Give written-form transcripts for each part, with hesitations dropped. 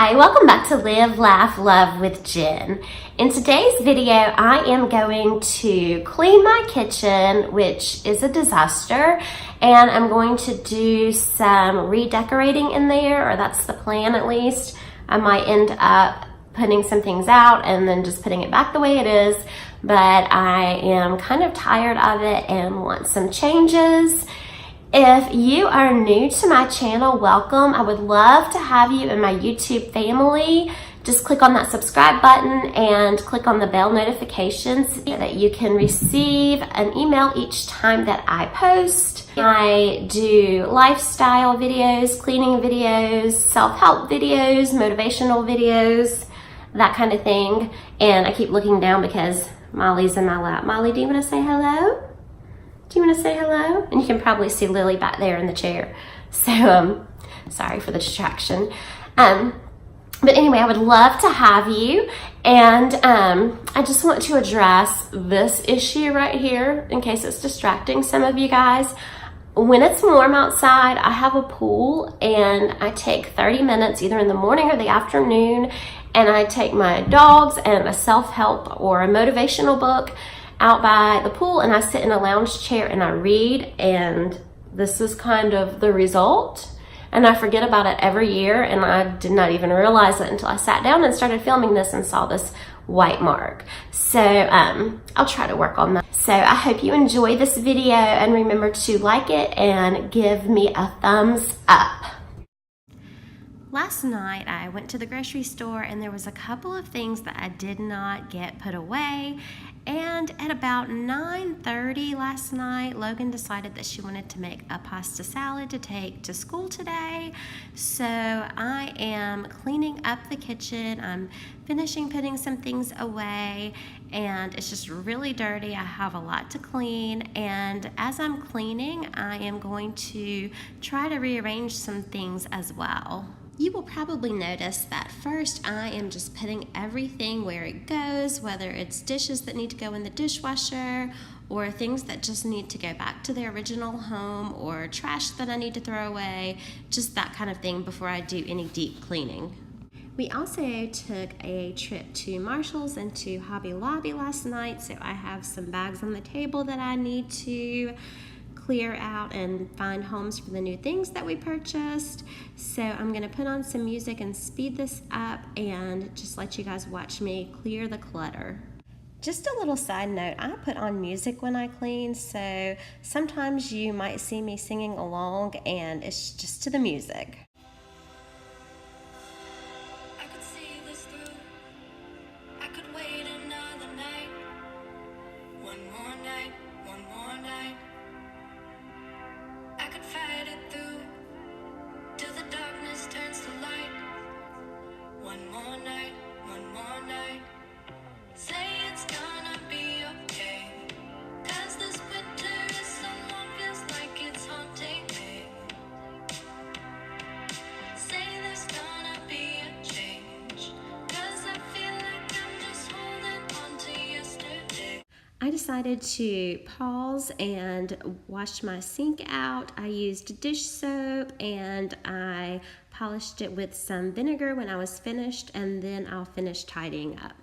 Hi, welcome back to Live, Laugh, Love with Jen. In today's video, I am going to clean my kitchen, which is a disaster, and I'm going to do some redecorating in there, or that's the plan at least. I might end up putting some things out and then just putting it back the way it is, but I am kind of tired of it and want some changes. If you are new to my channel, welcome. I would love to have you in my YouTube family. Just click on that subscribe button and click on the bell notifications so that you can receive an email each time that I post. I do lifestyle videos, cleaning videos, self-help videos, motivational videos, that kind of thing. And I keep looking down because Molly's in my lap. Molly, do you want to say hello? Do you want to say hello? And you can probably see Lily back there in the chair. So, sorry for the distraction. But anyway, I would love to have you. And I just want to address this issue right here in case it's distracting some of you guys. When it's warm outside, I have a pool and I take 30 minutes either in the morning or the afternoon, and I take my dogs and a self-help or a motivational book out by the pool, and I sit in a lounge chair and I read, and this is kind of the result. And I forget about it every year, and I did not even realize it until I sat down and started filming this and saw this white mark. So I'll try to work on that. So I hope you enjoy this video, and remember to like it and give me a thumbs up. Last night I went to the grocery store and there was a couple of things that I did not get put away, and at about 9:30 last night Logan decided that she wanted to make a pasta salad to take to school today. So I am cleaning up the kitchen. I'm finishing putting some things away, and it's just really dirty. I have a lot to clean, and as I'm cleaning I am going to try to rearrange some things as well. You will probably notice that first I am just putting everything where it goes, whether it's dishes that need to go in the dishwasher or things that just need to go back to their original home, or trash that I need to throw away, just that kind of thing before I do any deep cleaning. We also took a trip to Marshall's and to Hobby Lobby last night, so I have some bags on the table that I need to clear out and find homes for the new things that we purchased. So I'm gonna put on some music and speed this up and just let you guys watch me clear the clutter. Just a little side note, I put on music when I clean, so sometimes you might see me singing along and it's just to the music. I decided to pause and wash my sink out. I used dish soap and I polished it with some vinegar when I was finished, and then I'll finish tidying up.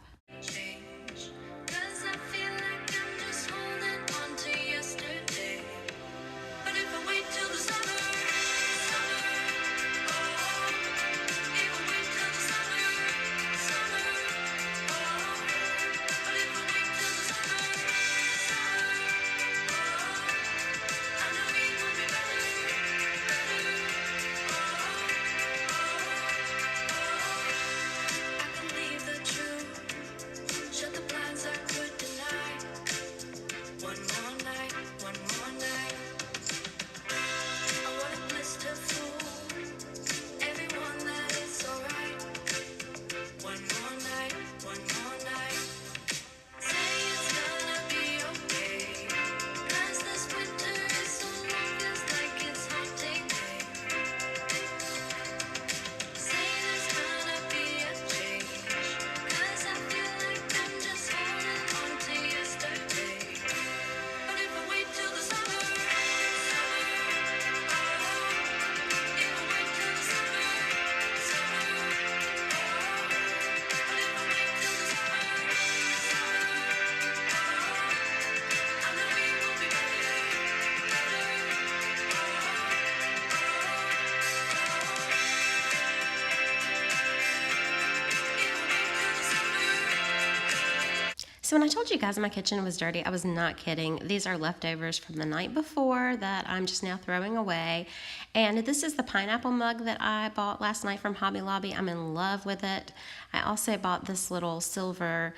So when I told you guys my kitchen was dirty, I was not kidding. These are leftovers from the night before that I'm just now throwing away. And this is the pineapple mug that I bought last night from Hobby Lobby. I'm in love with it. I also bought this little silver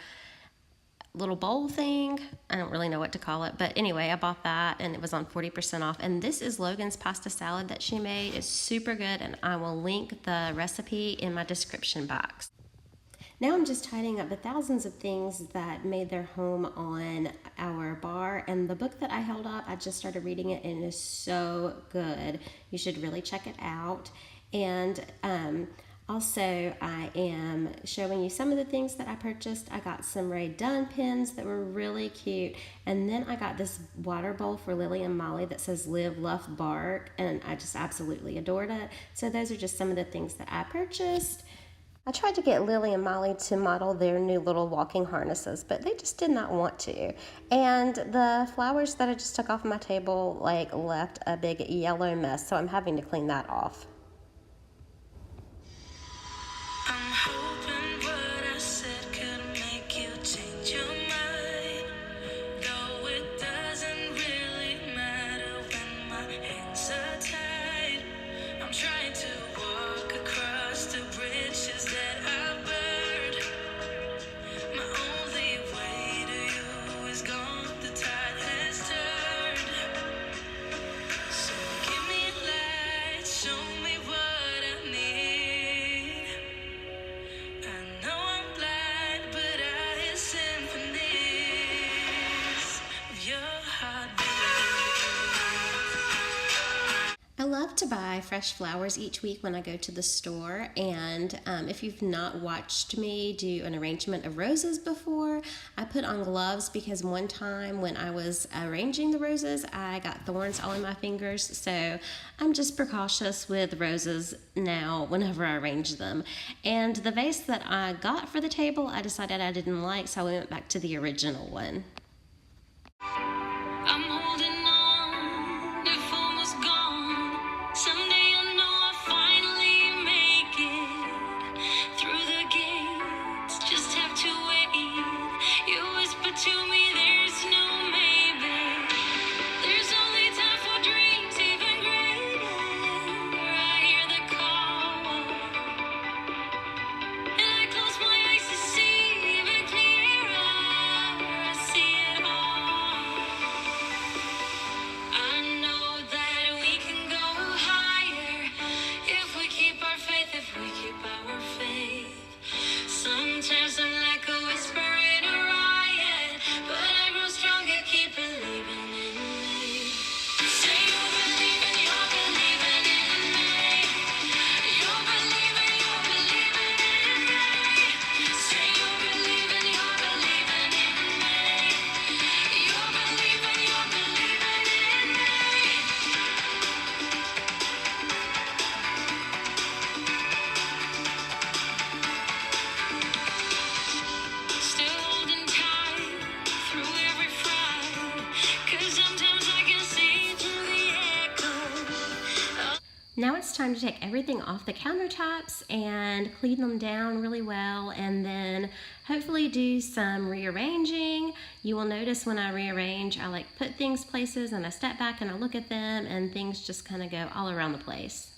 little bowl thing. I don't really know what to call it, but anyway, I bought that and it was on 40% off. And this is Logan's pasta salad that she made. It's super good, and I will link the recipe in my description box. Now I'm just tidying up the thousands of things that made their home on our bar, and the book that I held up, I just started reading it and it is so good. You should really check it out. And also, I am showing you some of the things that I purchased. I got some Rae Dunn pins that were really cute. And then I got this water bowl for Lily and Molly that says Live, Luff, Bark. And I just absolutely adored it. So those are just some of the things that I purchased. I tried to get Lily and Molly to model their new little walking harnesses, but they just did not want to. And the flowers that I just took off my table left a big yellow mess, so I'm having to clean that off. I love to buy fresh flowers each week when I go to the store, and if you've not watched me do an arrangement of roses before, I put on gloves because one time when I was arranging the roses, I got thorns all in my fingers, so I'm just precautious with roses now whenever I arrange them. And the vase that I got for the table, I decided I didn't like, so I went back to the original one. Now it's time to take everything off the countertops and clean them down really well, and then hopefully do some rearranging. You will notice when I rearrange, I put things places and I step back and I look at them and things just kind of go all around the place.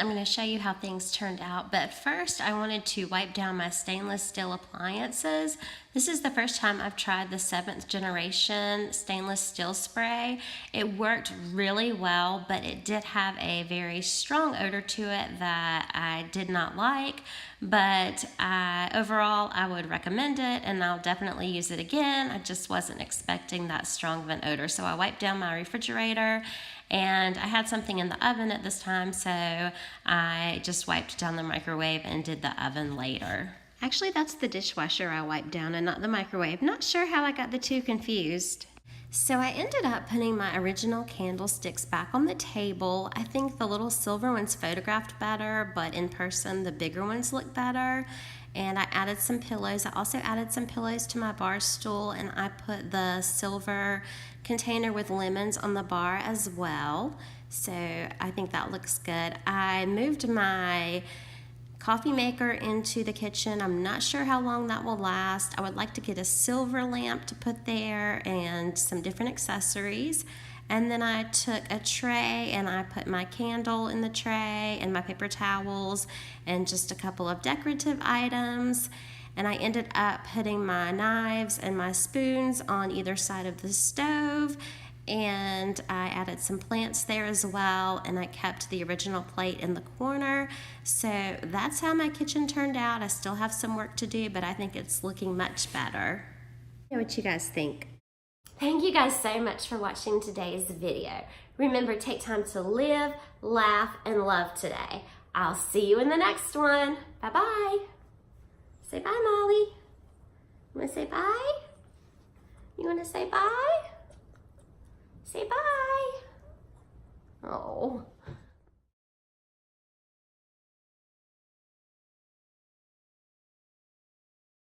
I'm going to show you how things turned out, but first I wanted to wipe down my stainless steel appliances. This is the first time I've tried the 7th generation stainless steel spray. It worked really well, but it did have a very strong odor to it that I did not like, but overall I would recommend it and I'll definitely use it again. I just wasn't expecting that strong of an odor. So I wiped down my refrigerator, and I had something in the oven at this time, so I just wiped down the microwave and did the oven later. Actually, that's the dishwasher I wiped down and not the microwave. Not sure how I got the two confused. So I ended up putting my original candlesticks back on the table. I think the little silver ones photographed better, but in person the bigger ones look better. And I added some pillows. I also added some pillows to my bar stool, and I put the silver container with lemons on the bar as well. So I think that looks good. I moved my coffee maker into the kitchen. I'm not sure how long that will last. I would like to get a silver lamp to put there and some different accessories. And then I took a tray and I put my candle in the tray and my paper towels and just a couple of decorative items. And I ended up putting my knives and my spoons on either side of the stove. And I added some plants there as well, and I kept the original plate in the corner. So that's how my kitchen turned out. I still have some work to do, but I think it's looking much better. What you guys think? Thank you guys so much for watching today's video. Remember, take time to live, laugh, and love today. I'll see you in the next one. Bye-bye. Say bye, Molly. You want to say bye? You want to say bye? Say bye. Oh.